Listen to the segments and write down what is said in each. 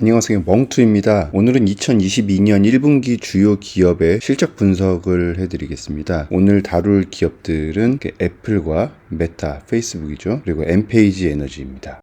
안녕하세요. 멍투입니다. 오늘은 2022년 1분기 주요 기업의 실적 분석을 해드리겠습니다. 오늘 다룰 기업들은 애플과 메타, 페이스북이죠. 그리고 엔페이지 에너지입니다.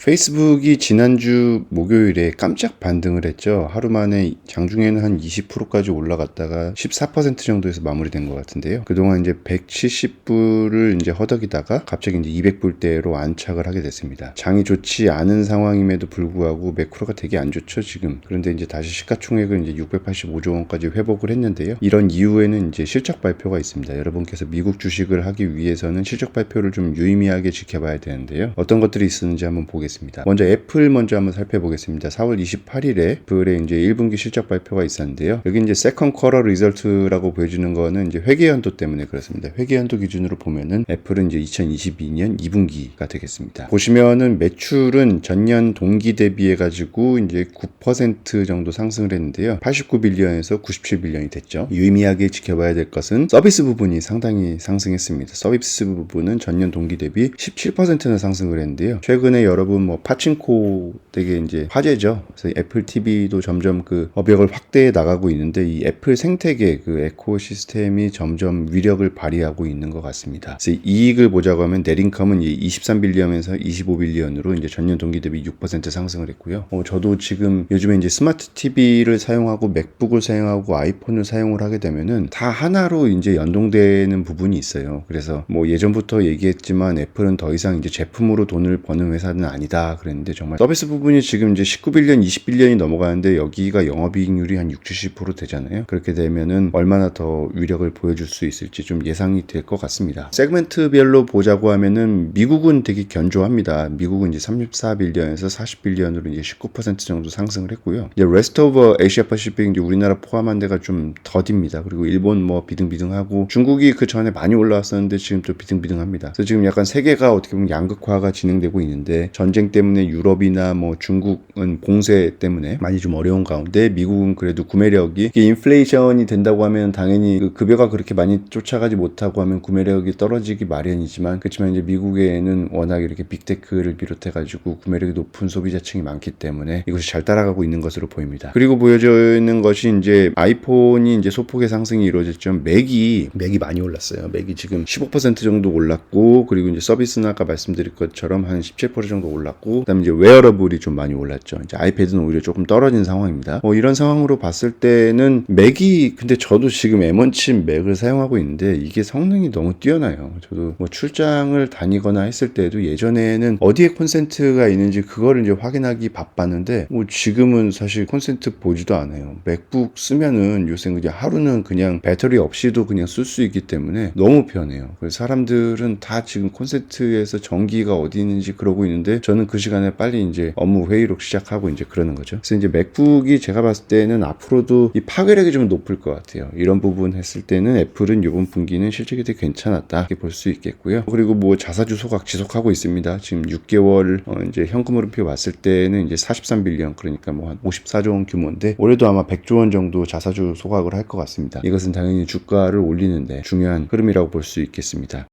페이스북이 지난주 목요일에 깜짝 반등을 했죠. 하루 만에 장중에는 한 20%까지 올라갔다가 14% 정도에서 마무리된 것 같은데요. 그동안 이제 170불을 이제 허덕이다가 갑자기 이제 200불대로 안착을 하게 됐습니다. 장이 좋지 않은 상황임에도 불구하고 매크로가 되게 안 좋죠, 지금. 그런데 이제 다시 시가총액을 이제 685조 원까지 회복을 했는데요. 이런 이후에는 이제 실적 발표가 있습니다. 여러분께서 미국 주식을 하기 위해서는 실적 발표를 좀 유의미하게 지켜봐야 되는데요. 어떤 것들이 있었는지 한번 보겠습니다. 먼저 애플 먼저 한번 살펴보겠습니다. 4월 28일에 애플의 이제 1분기 실적 발표가 있었는데요. 여기 이제 세컨 쿼터 리설트라고 보여주는 거는 이제 회계연도 때문에 그렇습니다. 회계연도 기준으로 보면은 애플은 이제 2022년 2분기가 되겠습니다. 보시면은 매출은 전년 동기 대비해 가지고 이제 9% 정도 상승을 했는데요. 89빌리언에서 97빌리언이 됐죠. 유의미하게 지켜봐야 될 것은 서비스 부분이 상당히 상승했습니다. 서비스 부분은 전년 동기 대비 17%나 상승을 했는데요. 최근에 여러분 뭐 파친코 되게 이제 화제죠. 그래서 애플 TV도 점점 그 업역을 확대해 나가고 있는데 이 애플 생태계 그 에코시스템이 점점 위력을 발휘하고 있는 것 같습니다. 그래서 이익을 보자고 하면 넷인컴은 23빌리언에서 25빌리언으로 이제 전년 동기 대비 6% 상승을 했고요. 저도 지금 요즘에 이제 스마트 TV를 사용하고 맥북을 사용하고 아이폰을 사용을 하게 되면은 다 하나로 이제 연동되는 부분이 있어요. 그래서 뭐 예전부터 얘기했지만 애플은 더 이상 이제 제품으로 돈을 버는 회사는 아니다 그랬는데 정말 서비스 부분이 지금 이제 19빌리언, 20빌리언이 넘어가는데 여기가 영업이익률이 한 60-70% 되잖아요. 그렇게 되면은 얼마나 더 위력을 보여줄 수 있을지 좀 예상이 될 것 같습니다. 세그멘트별로 보자고 하면은 미국은 되게 견조합니다. 미국은 이제 34빌리언에서 40빌리언으로 이제 19% 정도 상승을 했고요. 이제 레스트 오브 아시아 퍼시픽 이제 우리나라 포함한 데가 좀 더딥니다. 그리고 일본 뭐 비등비등하고 중국이 그 전에 많이 올라왔었는데 지금 또 비등비등합니다. 그래서 지금 약간 세계가 어떻게 보면 양극화가 진행되고 있는데 전쟁 때문에 유럽이나 뭐 중국은 봉쇄 때문에 많이 좀 어려운 가운데 미국은 그래도 구매력이 이게 인플레이션이 된다고 하면 당연히 그 급여가 그렇게 많이 쫓아가지 못하고 하면 구매력이 떨어지기 마련이지만 그렇지만 이제 미국에는 워낙 이렇게 빅테크를 비롯해 가지고 구매력이 높은 소비자층이 많기 때문에 이것이 잘 따라가고 있는 것으로 보입니다. 그리고 보여져 있는 것이 이제 아이폰이 이제 소폭의 상승이 이루어졌죠. 맥이 많이 올랐어요. 맥이 지금 15% 정도 올랐고 그리고 이제 서비스는 아까 말씀드린 것처럼 한 17% 정도 올랐고 그다음에 이제 웨어러블이 좀 많이 올랐죠. 이제 아이패드는 오히려 조금 떨어진 상황입니다. 이런 상황으로 봤을 때는 맥이 근데 저도 지금 M1칩 맥을 사용하고 있는데 이게 성능이 너무 뛰어나요. 저도 뭐 출장을 다니거나 했을 때도 예전에는 어디에 콘센트가 있는지 그거를 이제 확인하기 바빴는데 뭐 지금은 사실 콘센트 보지도 않아요. 맥북 쓰면은 요새 그냥 하루는 그냥 배터리 없이도 그냥 쓸 수 있기 때문에 너무 편해요. 그래서 사람들은 다 지금 콘센트에서 전기가 어디 있는지 그러고 있는데 저는 그 시간에 빨리 이제 업무 회의록 시작하고 이제 그러는 거죠. 그래서 이제 맥북이 제가 봤을 때는 앞으로도 이 파괴력이 좀 높을 것 같아요. 이런 부분 했을 때는 애플은 이번 분기는 실적이 되게 괜찮았다 이렇게 볼 수 있겠고요. 그리고 뭐 자사주 소각 지속하고 있습니다. 지금 6개월 이제 현금 흐름표 봤을 때는 이제 43빌리언 그러니까 뭐 한 54조 원 규모인데 올해도 아마 100조 원 정도 자사주 소각을 할 것 같습니다. 이것은 당연히 주가를 올리는데 중요한 흐름이라고 볼 수 있겠습니다.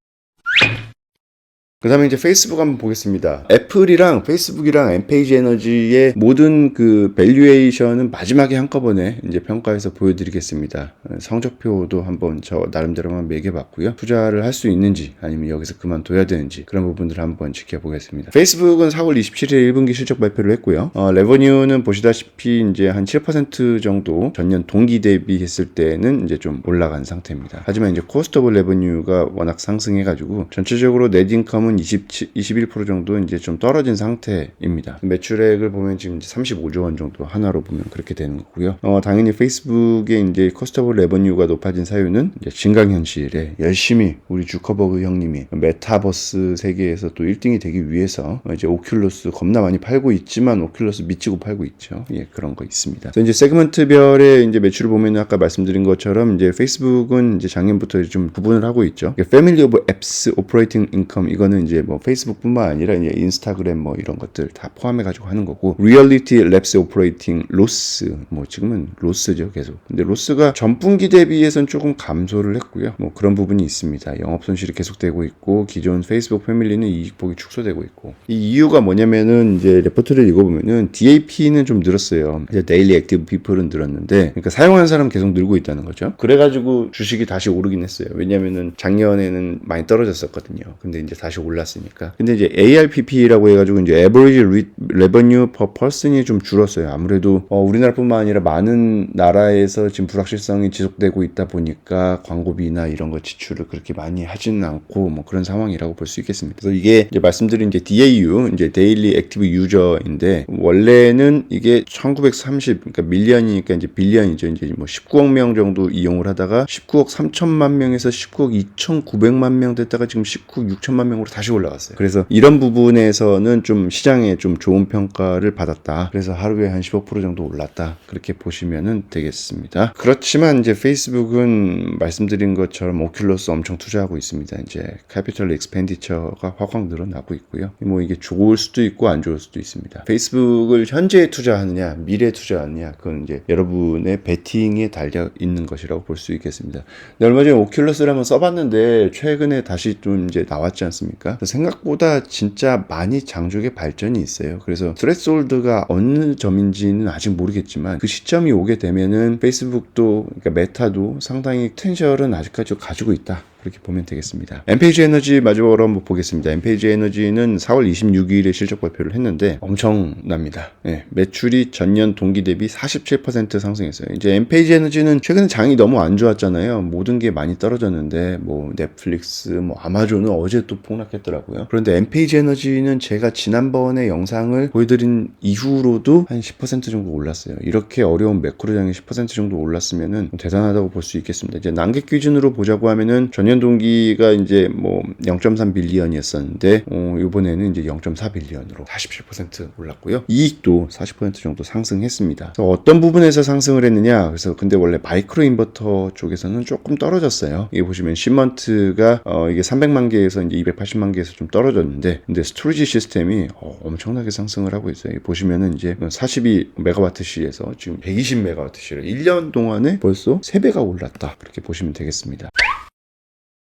그 다음에 이제 페이스북 한번 보겠습니다. 애플이랑 페이스북이랑 엔페이지 에너지의 모든 그 밸류에이션은 마지막에 한꺼번에 이제 평가해서 보여드리겠습니다. 성적표도 한번 저 나름대로만 매겨봤고요. 투자를 할 수 있는지 아니면 여기서 그만둬야 되는지 그런 부분들을 한번 지켜보겠습니다. 페이스북은 4월 27일 1분기 실적 발표를 했고요. 레버뉴는 보시다시피 이제 한 7% 정도 전년 동기 대비했을 때는 이제 좀 올라간 상태입니다. 하지만 이제 코스트 오브 레버뉴가 워낙 상승해가지고 전체적으로 넷인컴은 21% 정도 이제 좀 떨어진 상태입니다. 매출액을 보면 지금 35조 원 정도 하나로 보면 그렇게 되는 거고요. 당연히 페이스북의 이제 커스터 오브 레버뉴가 높아진 사유는 이제 증강현실에 열심히 우리 주커버그 형님이 메타버스 세계에서 또 1등이 되기 위해서 이제 오큘러스 겁나 많이 팔고 있지만 오큘러스 미치고 팔고 있죠. 예, 그런 거 있습니다. 그래서 이제 세그먼트별의 이제 매출을 보면 아까 말씀드린 것처럼 이제 페이스북은 이제 작년부터 좀 구분을 하고 있죠. 패밀리 오브 앱스 오퍼레이팅 인컴 이거는 이거는 이제 뭐 페이스북뿐만 아니라 이제 인스타그램 뭐 이런 것들 다 포함해 가지고 하는 거고, 리얼리티 랩스 오퍼레이팅 로스, 뭐 지금은 로스죠 계속. 근데 로스가 전분기 대비해서는 조금 감소를 했고요. 뭐 그런 부분이 있습니다. 영업 손실이 계속되고 있고 기존 페이스북 패밀리는 이익폭이 축소되고 있고, 이 이유가 뭐냐면은 이제 레포트를 읽어보면은 DAP는 좀 늘었어요. 이제 데일리 액티브 피플은 늘었는데, 그러니까 사용하는 사람 계속 늘고 있다는 거죠. 그래가지고 주식이 다시 오르긴 했어요. 왜냐면은 작년에는 많이 떨어졌었거든요. 근데 이제 다시 올랐으니까. 근데 이제 ARPP라고 해가지고 이제 Average Revenue per Person이 좀 줄었어요. 아무래도 우리나라뿐만 아니라 많은 나라에서 지금 불확실성이 지속되고 있다 보니까 광고비나 이런 거 지출을 그렇게 많이 하지는 않고 뭐 그런 상황이라고 볼 수 있겠습니다. 그래서 이게 이제 말씀드린 이제 DAU, 이제 Daily Active User인데, 원래는 이게 1930, 그러니까 밀리언이니까 이제 빌리언이죠. 이제 뭐 19억 명 정도 이용을 하다가 19억 3천만 명에서 19억 2,900만 명 됐다가 지금 19억 6천만 명으로 다시 올라갔어요. 그래서 이런 부분에서는 좀 시장에 좀 좋은 평가를 받았다. 그래서 하루에 한 15% 정도 올랐다. 그렇게 보시면은 되겠습니다. 그렇지만 이제 페이스북은 말씀드린 것처럼 오큘러스 엄청 투자하고 있습니다. 이제 캐피털 익스펜디처가 확 늘어나고 있고요. 뭐 이게 좋을 수도 있고 안 좋을 수도 있습니다. 페이스북을 현재에 투자하느냐, 미래에 투자하느냐, 그건 이제 여러분의 베팅에 달려 있는 것이라고 볼 수 있겠습니다. 얼마 전에 오큘러스를 한번 써봤는데 최근에 다시 좀 이제 나왔지 않습니까? 생각보다 진짜 많이 장족의 발전이 있어요. 그래서 스트레스홀드가 어느 점인지는 아직 모르겠지만 그 시점이 오게 되면은 페이스북도, 그러니까 메타도 상당히 포텐셜은 아직까지 가지고 있다. 그렇게 보면 되겠습니다. 엠페이지 에너지 마지막으로 한번 보겠습니다. 엠페이지 에너지는 4월 26일에 실적 발표를 했는데 엄청납니다. 네, 매출이 전년 동기 대비 47% 상승했어요. 이제 엠페이지 에너지는 최근에 장이 너무 안 좋았잖아요. 모든 게 많이 떨어졌는데 뭐 넷플릭스, 뭐 아마존은 어제 또 폭락했더라고요. 그런데 엠페이지 에너지는 제가 지난번에 영상을 보여드린 이후로도 한 10% 정도 올랐어요. 이렇게 어려운 매크로장이 10% 정도 올랐으면은 대단하다고 볼 수 있겠습니다. 이제 난객 기준으로 보자고 하면은 전년 동기가 이제 뭐 0.3 빌리언이었었는데 이번에는 이제 0.4 빌리언으로 47% 올랐고요. 이익도 40% 정도 상승했습니다. 그래서 어떤 부분에서 상승을 했느냐? 그래서 근데 원래 마이크로 인버터 쪽에서는 조금 떨어졌어요. 이게 보시면 시먼트가 이게 300만 개에서 이제 280만 개에서 좀 떨어졌는데, 근데 스토리지 시스템이 엄청나게 상승을 하고 있어요. 보시면은 이제 42메가와트시에서 지금 120메가와트시로 1년 동안에 벌써 3배가 올랐다. 그렇게 보시면 되겠습니다.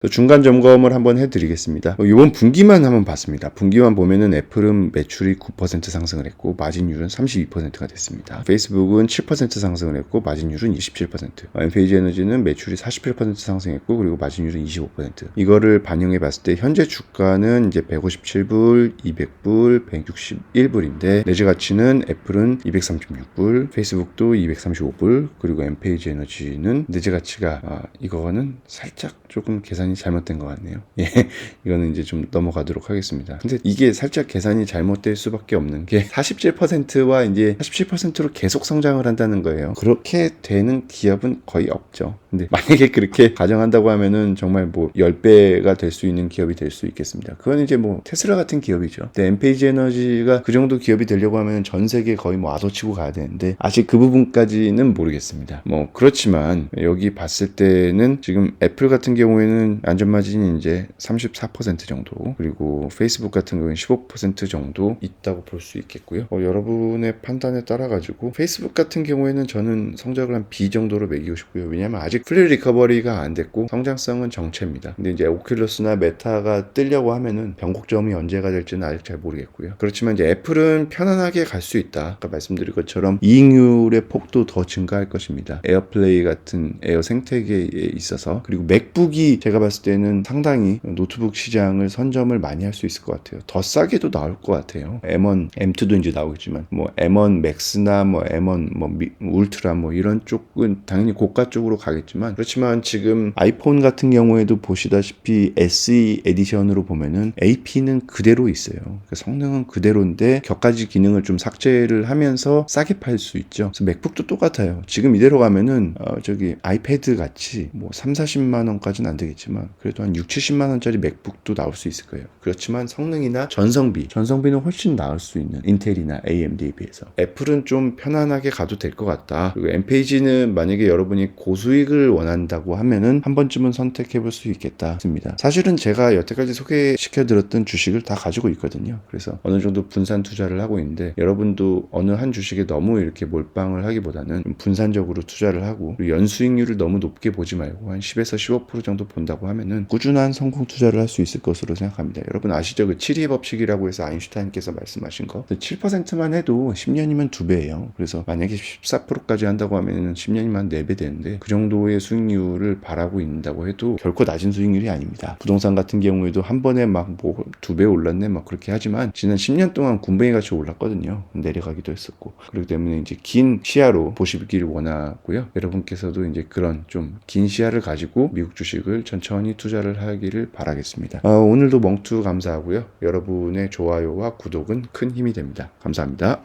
중간 점검을 한번 해드리겠습니다. 이번 분기만 한번 봤습니다. 분기만 보면은 애플은 매출이 9% 상승을 했고 마진율은 32%가 됐습니다. 페이스북은 7% 상승을 했고 마진율은 27%. 엠페이지 에너지는 매출이 47% 상승했고 그리고 마진율은 25%. 이거를 반영해 봤을 때 현재 주가는 이제 157불, 200불, 161불인데 내재 가치는 애플은 236불, 페이스북도 235불, 그리고 엠페이지 에너지는 내재 가치가 이거는 살짝 조금 계산이 잘못된 것 같네요. 예, 이거는 이제 좀 넘어가도록 하겠습니다. 근데 이게 살짝 계산이 잘못될 수밖에 없는 게 47%와 이제 47%로 계속 성장을 한다는 거예요. 그렇게 되는 기업은 거의 없죠. 근데 만약에 그렇게 가정한다고 하면은 정말 뭐 10배가 될 수 있는 기업이 될 수 있겠습니다. 그건 이제 뭐 테슬라 같은 기업이죠. 근데 엠페이지 에너지가 그 정도 기업이 되려고 하면 전 세계 거의 뭐 아도치고 가야 되는데 아직 그 부분까지는 모르겠습니다. 뭐 그렇지만 여기 봤을 때는 지금 애플 같은 경우에는 안전마진이 이제 34% 정도, 그리고 페이스북 같은 경우에는 15% 정도 있다고 볼 수 있겠고요. 여러분의 판단에 따라 가지고 페이스북 같은 경우에는 저는 성적을 한 B 정도로 매기고 싶고요. 왜냐하면 아직 풀리 리커버리가 안 됐고 성장성은 정체입니다. 근데 이제 오큘러스나 메타가 뜨려고 하면은 변곡점이 언제가 될지는 아직 잘 모르겠고요. 그렇지만 이제 애플은 편안하게 갈 수 있다. 아까 말씀드린 것처럼 이익률의 폭도 더 증가할 것입니다. 에어플레이 같은 에어 생태계에 있어서. 그리고 맥북이 제가 봤을 때는 상당히 노트북 시장을 선점을 많이 할 수 있을 것 같아요. 더 싸게도 나올 것 같아요. M1, M2도 이제 나오겠지만 뭐 M1 맥스나 뭐 M1 뭐 울트라 뭐 이런 쪽은 당연히 고가 쪽으로 가겠지만, 그렇지만 지금 아이폰 같은 경우에도 보시다시피 SE 에디션으로 보면은 AP는 그대로 있어요. 그러니까 성능은 그대로인데 격가지 기능을 좀 삭제를 하면서 싸게 팔 수 있죠. 그래서 맥북도 똑같아요. 지금 이대로 가면은 저기 아이패드 같이 뭐 3, 40만 원까지는 안 되겠지만 하지만 그래도 한 6, 70만 원짜리 맥북도 나올 수 있을 거예요. 그렇지만 성능이나 전성비는 훨씬 나을 수 있는 인텔이나 AMD에 비해서. 애플은 좀 편안하게 가도 될 것 같다. 그리고 엠페이지는 만약에 여러분이 고수익을 원한다고 하면은 한 번쯤은 선택해 볼 수 있겠다 싶습니다. 사실은 제가 여태까지 소개시켜 드렸던 주식을 다 가지고 있거든요. 그래서 어느 정도 분산 투자를 하고 있는데, 여러분도 어느 한 주식에 너무 이렇게 몰빵을 하기보다는 좀 분산적으로 투자를 하고, 그리고 연수익률을 너무 높게 보지 말고 한 10에서 15% 정도 본다고 하면은 꾸준한 성공 투자를 할 수 있을 것으로 생각합니다. 여러분 아시죠? 그 7의 법칙이라고 해서 아인슈타인께서 말씀하신 거, 7%만 해도 10년이면 2배예요. 그래서 만약에 14%까지 한다고 하면 10년이면 4배 되는데, 그 정도의 수익률을 바라고 있는다고 해도 결코 낮은 수익률이 아닙니다. 부동산 같은 경우에도 한 번에 막 뭐 2배 올랐네 막 그렇게 하지만, 지난 10년 동안 군뱅이 같이 올랐거든요. 내려가기도 했었고. 그렇기 때문에 이제 긴 시야로 보시기를 원하고요. 여러분께서도 이제 그런 좀 긴 시야를 가지고 미국 주식을 천천히 투자를 하기를 바라겠습니다. 오늘도 멍투 감사하고요. 여러분의 좋아요와 구독은 큰 힘이 됩니다. 감사합니다.